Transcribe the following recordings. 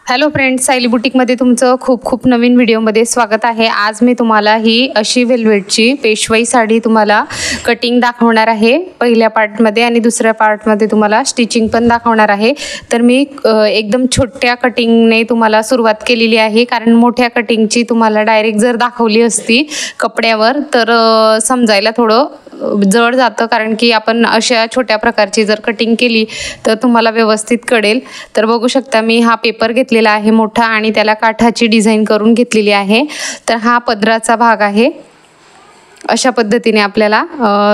Hello friends, Sayali बुटीकमध्ये तुमचं खूप खूप नवीन व्हिडिओमध्ये स्वागत आहे। आज मी तुम्हाला ही अशी वेल्वेटची पेशवाई साडी तुम्हाला कटिंग दाखवणार आहे पहिल्या पार्टमध्ये, आणि दुसऱ्या पार्टमध्ये तुम्हाला स्टिचिंग पण दाखवणार आहे। तर मी एकदम छोट्या कटिंगने तुम्हाला सुरुवात केलेली आहे, कारण मोठ्या कटिंगची तुम्हाला डायरेक्ट जर दाखवली असती कपड्यावर तर समजायला थोडं जड जातं, कारण की आपण अशा छोट्या प्रकारची जर कटिंग केली तर तुम्हाला व्यवस्थित कळेल। तर बघू शकता मी हा पेपर घेतलेला आहे मोठा, आणि त्याला काठाची डिझाइन करून घेतलेली आहे। तर हा पदराचा भाग आहे। अशा पद्धतीने आपल्याला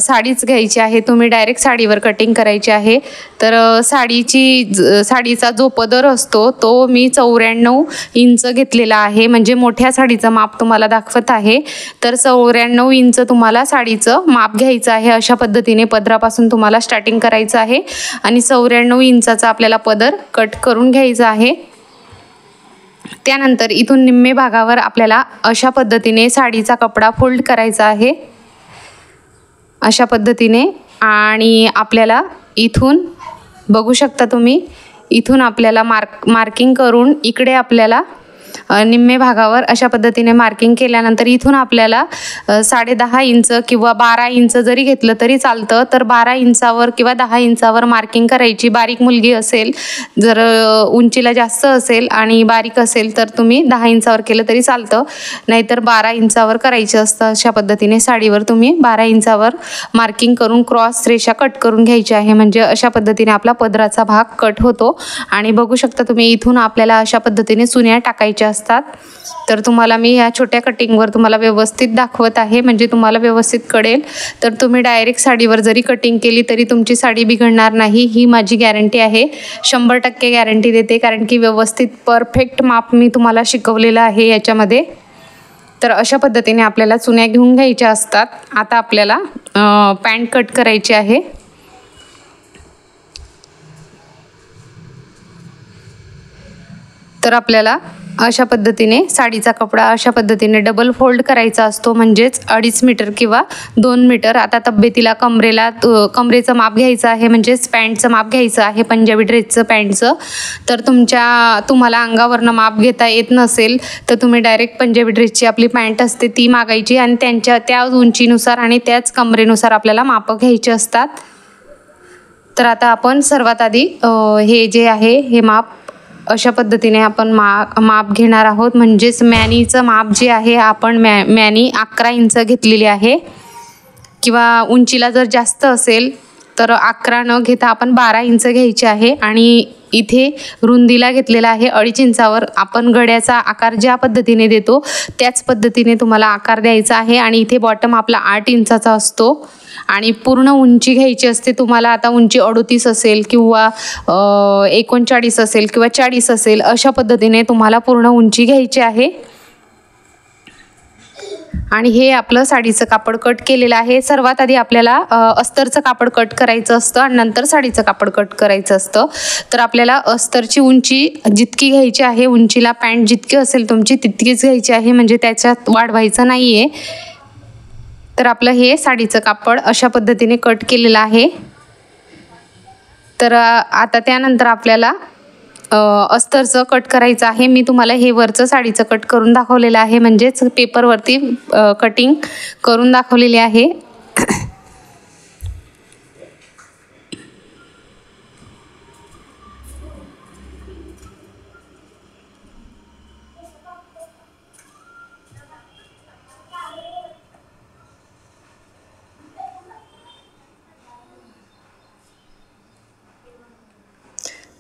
साडीच घ्यायची आहे, तुम्ही डायरेक्ट साडीवर कटिंग करायची आहे। तर साडीचा जो पदर असतो तो मी 94 इंच घेतलेला आहे, म्हणजे मोठ्या साडीचं माप तुम्हाला दाखवत आहे। तर 94 इंच तुम्हाला साडीचं माप घ्यायचं आहे। अशा पद्धतीने पदरापासून तुम्हाला स्टार्टिंग करायचं आहे, आणि 94 इंचाचा आपल्याला पदर कट करून घ्यायचा आहे। त्यानंतर इथून निम्मे भागावर आपल्याला अशा पद्धतीने साडीचा कपडा फोल्ड करायचा आहे, अशा पद्धतीने। आणि आपल्याला इथून बघू शकता तुम्ही, इथून आपल्याला मार्किंग करून इकडे आपल्याला निम्मे भागावर अशा पद्धतीने मार्किंग केल्यानंतर इथून आपल्याला 10.5 इंच किंवा 12 इंच जरी घेतलं तरी चालतं। तर 12 इंचावर किंवा 10 इंचावर मार्किंग करायची। बारीक मुलगी असेल, जर उंचीला जास्त असेल आणि बारीक असेल तर तुम्ही 10 इंचावर केलं तरी चालतं, नाहीतर 12 इंचावर करायचं असतं। अशा पद्धतीने साडीवर तुम्ही 12 इंचावर मार्किंग करून क्रॉस रेषा कट करून घ्यायची आहे, म्हणजे अशा पद्धतीने आपला पदराचा भाग कट होतो। आणि बघू शकता तुम्ही इथून आपल्याला अशा पद्धतीने सुन्या टाकायच्या असतात। तर तुम्हाला मी या छोट्या कटिंगवर तुम्हाला व्यवस्थित दाखवत आहे, म्हणजे तुम्हाला व्यवस्थित कळेल। तर तुम्ही डायरेक्ट साडीवर जरी कटिंग केली तरी तुमची साडी बिघडणार नाही, ही माझी गॅरंटी आहे। 100% गॅरंटी देते, कारण की व्यवस्थित परफेक्ट माप मी तुम्हाला शिकवलेलं आहे याच्यामध्ये। तर अशा पद्धतीने आपल्याला चुन्या घेऊन घ्यायच्या असतात। आता आपल्याला पॅन्ट कट करायची आहे। तर आपल्याला अशा पद्धतीने साडीचा कपडा अशा पद्धतीने डबल फोल्ड करायचा असतो, म्हणजेच 2.5 मीटर किंवा 2 मीटर। आता तब्येतीला कमरेचं माप घ्यायचं आहे, म्हणजेच पॅन्टचं माप घ्यायचं आहे, पंजाबी ड्रेसचं पॅन्टचं। तर तुम्हाला अंगावरनं माप घेता येत नसेल तर तुम्ही डायरेक्ट पंजाबी ड्रेसची आपली पॅन्ट असते ती मागायची, आणि त्या उंचीनुसार आणि त्याच कमरेनुसार आपल्याला मापं घ्यायची असतात। तर आता आपण सर्वात आधी हे जे आहे हे माप अशा पद्धतीने आपण माप घेणार आहोत, म्हणजेच मॅनीचं माप जे आहे आपण मॅनी 11 इंच घेतलेली आहे, किंवा उंचीला जर जास्त असेल तर 11 न घेता आपण 12 इंच घ्यायचे आहे। आणि इथे रुंदीला घेतलेला आहे 2.5 इंचावर। आपण गड्याचा आकार ज्या पद्धतीने देतो त्याच पद्धतीने तुम्हाला आकार द्यायचा आहे। आणि इथे बॉटम आपला 8 इंचाचा असतो, आणि पूर्ण उंची घ्यायची असते तुम्हाला। आता उंची 38 असेल किंवा 39 असेल किंवा 40 असेल, अशा पद्धतीने तुम्हाला पूर्ण उंची घ्यायची आहे। आणि हे आपलं साडीचं कापड कट केलेलं आहे। सर्वात आधी आपल्याला अस्तरचं कापड कट करायचं असतं, आणि नंतर साडीचं कापड कट करायचं असतं। तर आपल्याला अस्तरची उंची जितकी घ्यायची आहे, उंचीला पॅन्ट जितकी असेल तुमची तितकीच घ्यायची आहे, म्हणजे त्याच्यात वाढवायचं नाही आहे। तर आपलं हे साडीचं कापड अशा पद्धतीने कट केलेलं आहे। तर आता त्यानंतर आपल्याला अस्तरचं कट करायचं आहे। मी तुम्हाला हे वरचं साडीचं कट करून दाखवलेलं आहे, म्हणजेच पेपरवरती कटिंग करून दाखवलेली आहे।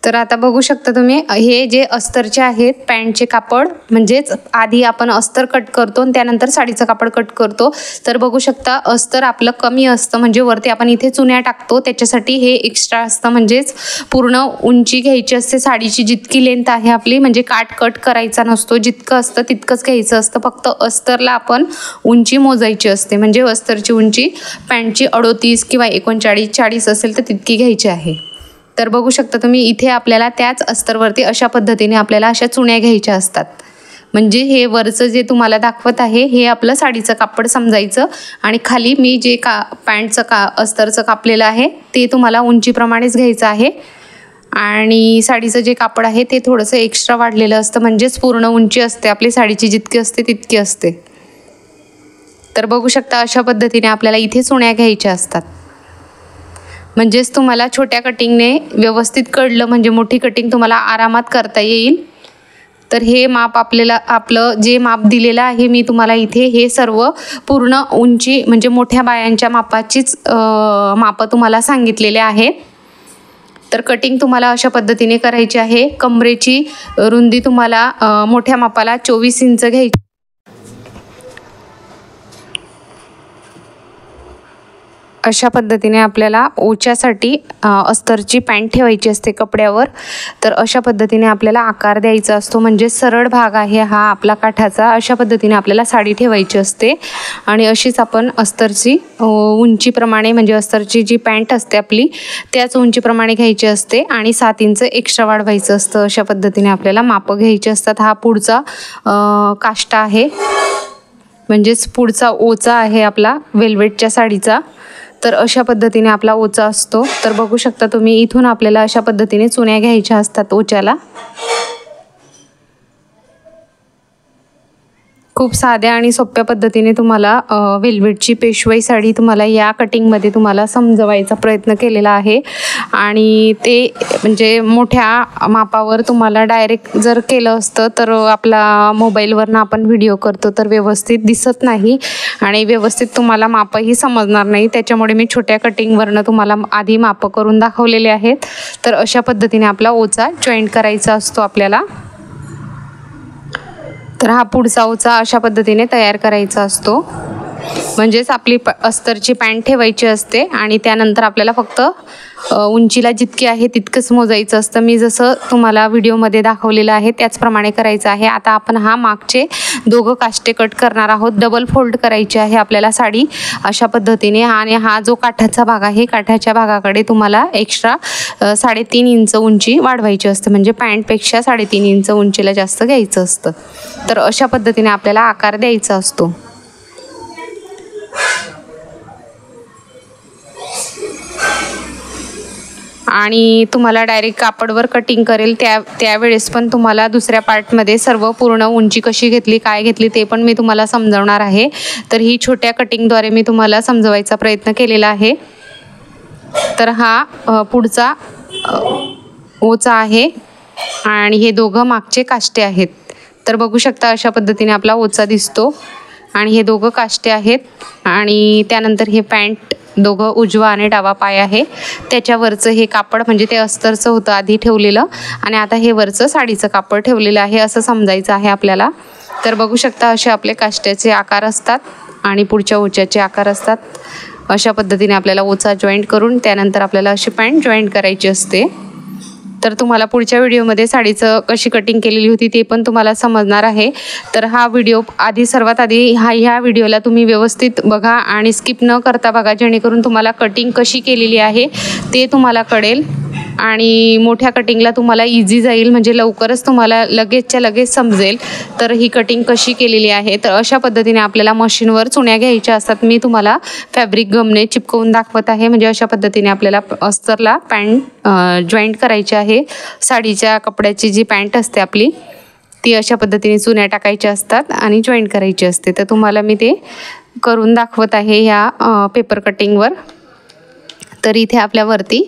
तर आता बघू शकता तुम्ही, हे जे अस्तरचे आहेत पॅन्टचे कापड, म्हणजेच आधी आपण अस्तर कट करतो आणि त्यानंतर साडीचं कापड कट करतो। तर बघू शकता अस्तर आपलं कमी असतं, म्हणजे वरती आपण इथे चुन्या टाकतो त्याच्यासाठी हे एक्स्ट्रा असतं, म्हणजेच पूर्ण उंची घ्यायची असते साडीची जितकी लेंथ आहे आपली, म्हणजे काट कट करायचा नसतो, जितकं असतं तितकंच घ्यायचं असतं। फक्त अस्तरला आपण उंची मोजायची असते, म्हणजे अस्तरची उंची पॅन्टची 38 किंवा 39 40 असेल तर तितकी घ्यायची आहे। तर बघू शकता तुम्ही, इथे आपल्याला त्याच अस्तरवरती अशा पद्धतीने आपल्याला अशा चुन्या घ्यायच्या असतात। म्हणजे हे वरचं जे तुम्हाला दाखवत आहे हे आपलं साडीचं कापड समजायचं, आणि खाली मी जे पॅन्टचं अस्तरचं कापलेलं आहे ते तुम्हाला उंचीप्रमाणेच घ्यायचं आहे। आणि साडीचं जे कापड आहे ते थोडंसं एक्स्ट्रा वाढलेलं असतं, म्हणजेच पूर्ण उंची असते आपली साडीची जितकी असते तितकी असते. तर बघू शकता अशा पद्धतीने आपल्याला इथे चुण्या घ्यायच्या असतात. म्हणजेच तुम्हाला छोट्या कटिंगने व्यवस्थित कळलं म्हणजे मोठी कटिंग तुम्हाला आरामात करता येईल. तर हे माप आपलं जे माप दिलेलं आहे मी तुम्हाला इथे, हे सर्व पूर्ण उंची म्हणजे मोठ्या बायांच्या मापाचीच मापं तुम्हाला सांगितलेले आहेत. तर कटिंग तुम्हाला अशा पद्धतीने करायची आहे. कमरेची रुंदी तुम्हाला मोठ्या मापाला 24 इंच घ्यायची. अशा पद्धतीने आपल्याला ओच्यासाठी अस्तरची पॅन्ट ठेवायची असते कपड्यावर. तर अशा पद्धतीने आपल्याला आकार द्यायचा असतो, म्हणजे सरळ भाग आहे हा आपला काठाचा. अशा पद्धतीने आपल्याला साडी ठेवायची असते आणि अशीच आपण अस्तरची उंचीप्रमाणे म्हणजे अस्तरची जी पॅन्ट असते आपली त्याच उंचीप्रमाणे घ्यायची असते आणि 7 इंच एक्स्ट्रा वाढवायचं असतं. अशा पद्धतीने आपल्याला मापं घ्यायची असतात. हा पुढचा काष्टा आहे, म्हणजेच पुढचा ओचा आहे आपला वेल्वेटच्या साडीचा. तर अशा पद्धतीने आपला ओचा असतो. तर बघू शकता तुम्ही इथून आपल्याला अशा पद्धतीने चुण्या घ्यायच्या असतात ओच्याला. खूप साध्या आणि सोप्या पद्धतीने तुम्हाला वेल्वेटची पेशवाई साडी तुम्हाला या कटिंगमध्ये तुम्हाला समजवायचा प्रयत्न केलेला आहे. आणि ते म्हणजे मोठ्या मापावर तुम्हाला डायरेक्ट जर केलं असतं तर आपला मोबाईलवरनं आपण व्हिडिओ करतो तर व्यवस्थित दिसत नाही आणि व्यवस्थित तुम्हाला मापही समजणार नाही. त्याच्यामुळे मी छोट्या कटिंगवरनं तुम्हाला आधी मापं करून दाखवलेले आहेत. तर अशा पद्धतीने आपला ओचा जॉईंट करायचा असतो आपल्याला. तर हा पुढचा ओचा अशा पद्धतीने तयार करायचा असतो. म्हणजेच आपली अस्तरची पॅन्ट ठेवायची असते आणि त्यानंतर आपल्याला फक्त उंचीला जितकी आहे तितकंच मोजायचं असतं. मी जसं तुम्हाला व्हिडिओमध्ये दाखवलेलं आहे त्याचप्रमाणे करायचं आहे. आता आपण हा मागचे दोघं काष्टे कट करणार आहोत. डबल फोल्ड करायची आहे आपल्याला साडी अशा पद्धतीने. आणि हा जो काठाचा भाग आहे काठाच्या भागाकडे तुम्हाला एक्स्ट्रा 3.5 इंच उंची वाढवायची असते, म्हणजे पॅन्टपेक्षा 3.5 इंच उंचीला जास्त घ्यायचं असतं. तर अशा पद्धतीने आपल्याला आकार द्यायचा असतो. आणि तुम्हाला डायरेक्ट कापडवर कटिंग करेल त्यावेळेस पण तुम्हाला दुसऱ्या पार्टमध्ये सर्व पूर्ण उंची कशी घेतली काय घेतली ते पण मी तुम्हाला समजवणार आहे. तर ही छोट्या कटिंगद्वारे मी तुम्हाला समजवायचा प्रयत्न केलेला आहे. तर हा पुढचा ओचा आहे आणि हे दोघं मागचे काष्टे आहेत. तर बघू शकता अशा पद्धतीने आपला ओचा दिसतो आणि हे दोघं काष्टे आहेत. आणि त्यानंतर हे पॅन्ट दोघं उजवा आणि डावा पाय आहे. त्याच्यावरचं हे कापड म्हणजे ते अस्तरचं होतं आधी ठेवलेलं आणि आता हे वरचं साडीचं कापड ठेवलेलं आहे असं समजायचं आहे आपल्याला. तर बघू शकता असे आपले काष्ट्याचे आकार असतात आणि पुढच्या ओच्याचे आकार असतात. अशा पद्धतीने आपल्याला ओचा जॉईंट करून त्यानंतर आपल्याला अशी पॅन्ट जॉईंट करायची असते. तर तुम्हाला पुढच्या व्हिडिओमध्ये साडीचं कशी कटिंग केलेली होती ते पण तुम्हाला समजणार आहे. तर हा व्हिडिओ सर्वात आधी ह्या व्हिडिओला तुम्ही व्यवस्थित बघा आणि स्किप न करता बघा, जेणेकरून तुम्हाला कटिंग कशी केलेली आहे ते तुम्हाला कळेल आणि मोठ्या कटिंगला तुम्हाला इझी जाईल, म्हणजे लवकरच तुम्हाला लगेचच्या लगेच समजेल तर ही कटिंग कशी केलेली आहे. तर अशा पद्धतीने आपल्याला मशीनवर चुण्या घ्यायच्या असतात. मी तुम्हाला फॅब्रिक गमने चिपकवून दाखवत आहे. म्हणजे अशा पद्धतीने आपल्याला अस्तरला पॅन्ट जॉईंट करायची आहे. साडीच्या कपड्याची जी पॅन्ट असते आपली ती अशा पद्धतीने चुण्या टाकायच्या असतात आणि जॉईंट करायची असते. तर तुम्हाला मी ते करून दाखवत आहे ह्या पेपर कटिंगवर. तर इथे आपल्यावरती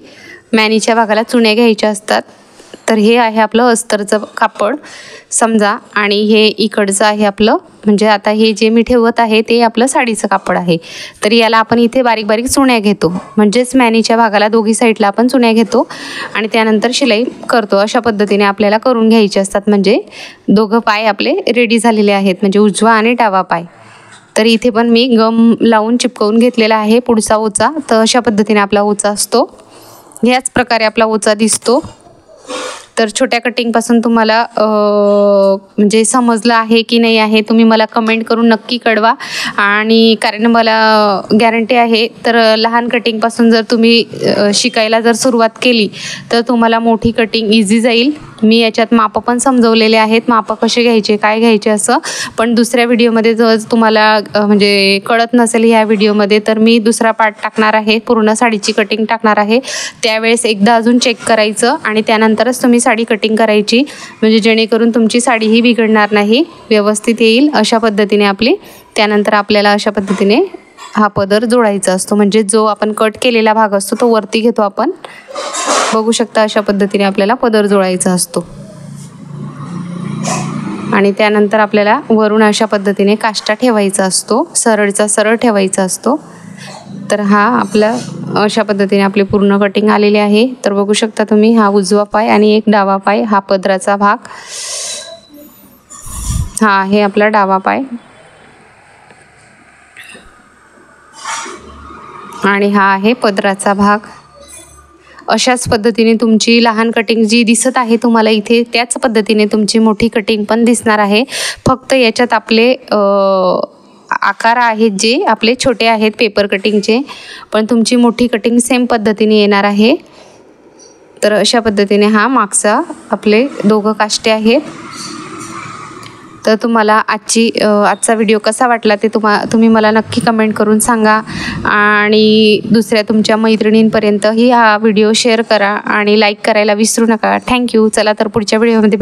मॅनीच्या भागाला चुण्या घ्यायच्या असतात. तर हे आहे आपलं अस्तरचं कापड समजा आणि हे इकडचं आहे आपलं, म्हणजे आता हे जे मी ठेवत आहे ते आपलं साडीचं कापड आहे. तर याला आपण इथे बारीक बारीक चुण्या घेतो, म्हणजेच मॅनीच्या भागाला दोघी साईडला आपण चुण्या घेतो आणि त्यानंतर शिलाई करतो. अशा पद्धतीने आपल्याला करून घ्यायचे असतात. म्हणजे दोघं पाय आपले रेडी झालेले आहेत, म्हणजे उजवा आणि डावा पाय. तर इथे पण मी गम लावून चिपकवून घेतलेला आहे पुढचा ओचा. तर अशा पद्धतीने आपला ओचा असतो. ह्याच प्रकारे आपला ओचा दिसतो. तर छोट्या कटिंगपासून तुम्हाला म्हणजे समजलं आहे की नाही आहे, तुम्ही मला कमेंट करून नक्की कळवा. आणि कारण मला गॅरंटी आहे, तर लहान कटिंगपासून जर तुम्ही शिकायला जर सुरुवात केली तर तुम्हाला मोठी कटिंग इझी जाईल. मी याच्यात मापं पण समजवलेले आहेत, मापं कसे घ्यायचे, काय घ्यायचे असं. पण दुसऱ्या व्हिडिओमध्ये जर तुम्हाला म्हणजे कळत नसेल ह्या व्हिडिओमध्ये, तर मी दुसरा पार्ट टाकणार आहे, पूर्ण साडीची कटिंग टाकणार आहे. त्यावेळेस एकदा अजून चेक करायचं आणि त्यानंतरच तुम्ही साडी कटिंग करायची, म्हणजे जेणेकरून तुमची साडीही बिघडणार नाही, व्यवस्थित येईल अशा पद्धतीने आपली. त्यानंतर आपल्याला अशा पद्धतीने हा पदर जोडायचा असतो, म्हणजे जो आपण कट केलेला भाग असतो तो वरती घेतो आपण. बघू शकता अशा पद्धतीने आपल्याला पदर जोडायचा असतो. आणि त्यानंतर आपल्याला वरून अशा पद्धतीने काष्टा ठेवायचा असतो, सरळचा सरळ ठेवायचा असतो. तर हा आपला अशा पद्धतीने आपली पूर्ण कटिंग आलेली आहे. तर बघू शकता तुम्ही, हा उजवा पाय आणि एक डावा पाय, हा पदराचा भाग, हा आहे आपला डावा पाय आणि हा आहे पदराचा भाग. अशाच पद्धतीने तुमची लहान कटिंग जी दिसत आहे तुम्हाला इथे, त्याच पद्धतीने तुमची मोठी कटिंग पण दिसणार आहे. फक्त याच्यात आपले आकार आहेत जे आपले छोटे आहेत पेपर कटिंगचे, पण तुमची मोठी कटिंग सेम पद्धतीने येणार आहे. तर अशा पद्धतीने हा मागचा आपले दोघं काष्टे आहेत. तर तुम्हाला आजचा व्हिडिओ कसा वाटला ते तुम्ही मला नक्की कमेंट करून सांगा. आणि दुसऱ्या तुमच्या मैत्रिणींपर्यंतही हा व्हिडिओ शेअर करा आणि लाईक करायला विसरू नका. थँक्यू. चला तर पुढच्या व्हिडिओमध्ये